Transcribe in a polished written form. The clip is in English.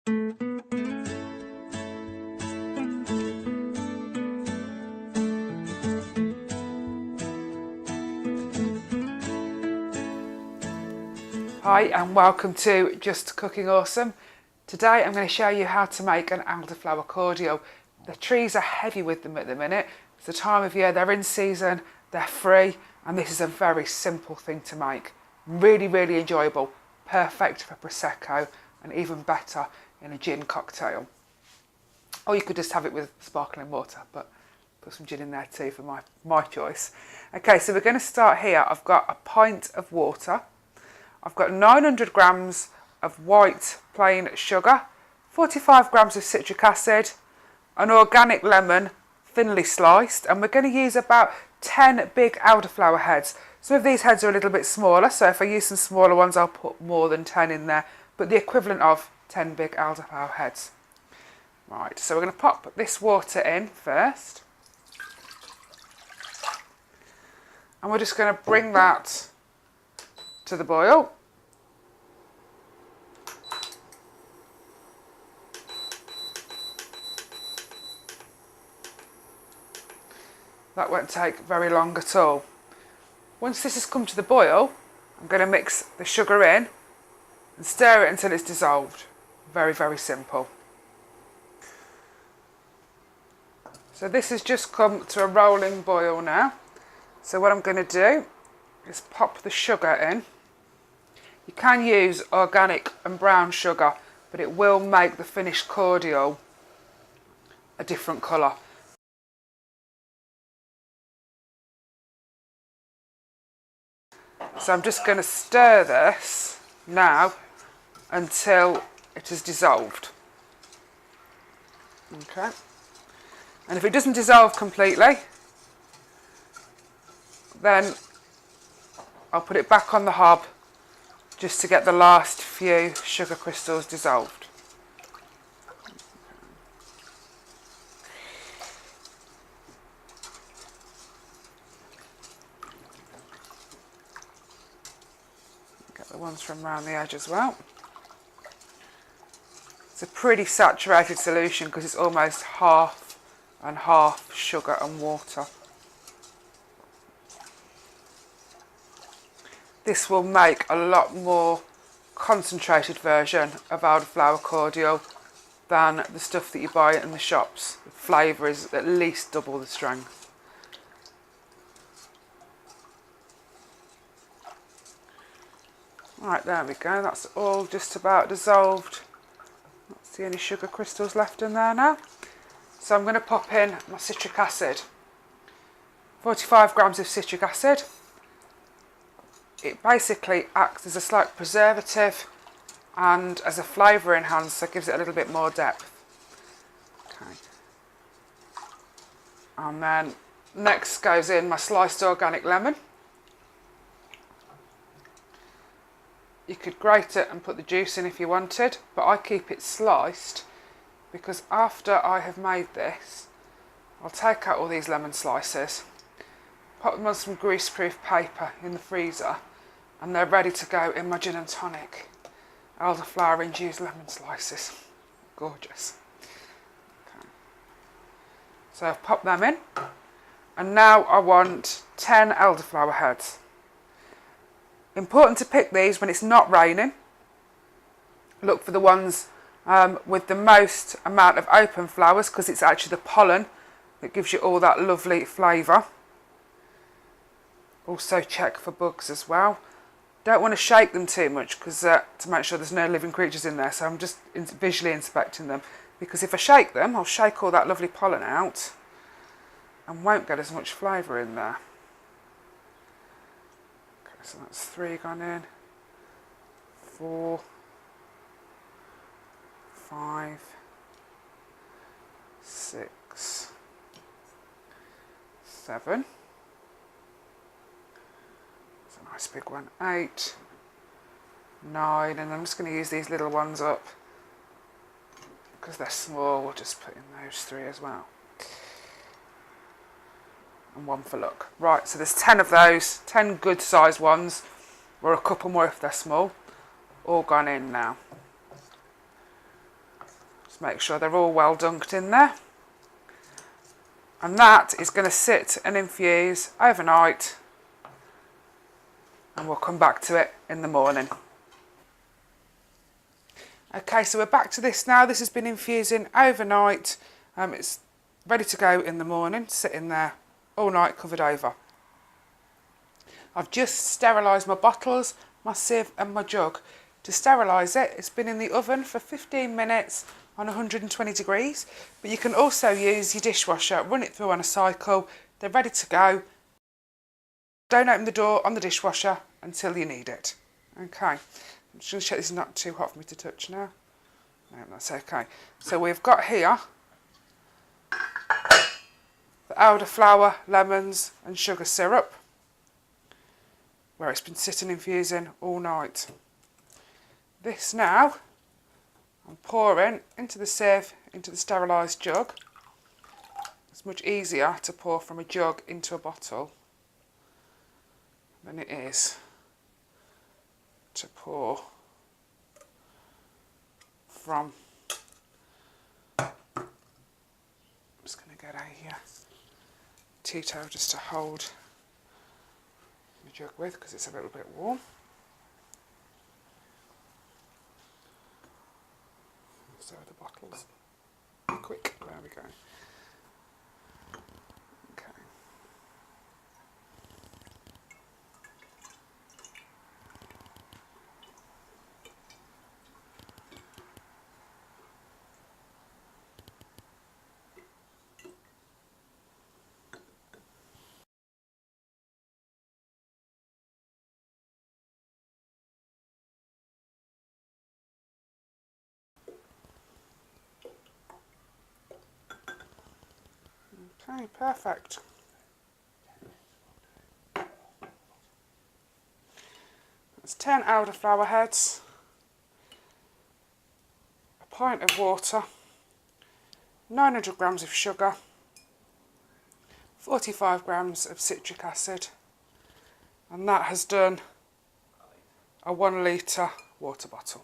Hi and welcome to Just Cooking Awesome. Today I'm going to show you how to make an elderflower cordial. The trees are heavy with them at the minute. It's the time of year, they're in season, they're free, and this is a very simple thing to make. Really, really enjoyable. Perfect for prosecco and even better in a gin cocktail. Or you could just have it with sparkling water, but put some gin in there too for my choice. Okay, so we're going to start here. I've got a pint of water. I've got 900 grams of white plain sugar, 45 grams of citric acid, an organic lemon thinly sliced, and we're going to use about 10 big elderflower heads. Some of these heads are a little bit smaller, so if I use some smaller ones I'll put more than 10 in there, but the equivalent of 10 big elderflower heads. Right, so we're going to pop this water in first, and we're just going to bring that to the boil. That won't take very long at all. Once this has come to the boil, I'm going to mix the sugar in and stir it until it's dissolved. Very, very simple. So this has just come to a rolling boil now. So what I'm going to do is pop the sugar in. You can use organic and brown sugar, but it will make the finished cordial a different colour. So I'm just going to stir this now until it is dissolved. Okay. And if it doesn't dissolve completely, then I'll put it back on the hob just to get the last few sugar crystals dissolved. Get the ones from around the edge as well. It's a pretty saturated solution because it's almost half and half sugar and water. This will make a lot more concentrated version of elderflower cordial than the stuff that you buy in the shops. The flavour is at least double the strength. Right, there we go, that's all just about dissolved. Not see any sugar crystals left in there now. So I'm going to pop in my citric acid. 45 grams of citric acid. It basically acts as a slight preservative and as a flavour enhancer, gives it a little bit more depth. Okay. And then next goes in my sliced organic lemon. You could grate it and put the juice in if you wanted, but I keep it sliced because after I have made this, I'll take out all these lemon slices, pop them on some greaseproof paper in the freezer, and they're ready to go in my gin and tonic. Elderflower infused lemon slices. Gorgeous. Okay. So I've popped them in, and now I want 10 elderflower heads. Important to pick these when it's not raining. Look for the ones with the most amount of open flowers because it's actually the pollen that gives you all that lovely flavour. Also check for bugs as well. Don't want to shake them too much because to make sure there's no living creatures in there, so I'm just visually inspecting them, because if I shake them I'll shake all that lovely pollen out and won't get as much flavour in there. Okay, so that's 3 gone in, 4, 5, 6, 7. That's a nice big one. 8, 9, and I'm just going to use these little ones up because they're small. We'll just put in those 3 as well. And 1 for luck. Right, so there's 10 of those, 10 good sized ones, or a couple more if they're small, all gone in now. Just make sure they're all well dunked in there. And that is going to sit and infuse overnight, and we'll come back to it in the morning. Okay, so we're back to this now. This has been infusing overnight. It's ready to go in the morning, sitting there all night covered over. I've just sterilised my bottles, my sieve and my jug. To sterilise it, it's been in the oven for 15 minutes on 120 degrees, but you can also use your dishwasher, run it through on a cycle. They're ready to go. Don't open the door on the dishwasher until you need it. Okay, I'm just going to check this is not too hot for me to touch now. No, that's okay. So we've got here the elderflower, lemons and sugar syrup, where it's been sitting infusing all night. This now I'm pouring into the sieve, into the sterilised jug. It's much easier to pour from a jug into a bottle than it is to pour from. I'm just going to get a tea towel just to hold the jug with, because it's a little bit warm. So the bottles, quick, there we go. Okay. Okay, perfect. That's 10 elderflower heads, a pint of water, 900 grams of sugar, 45 grams of citric acid, and that has done a 1 litre water bottle.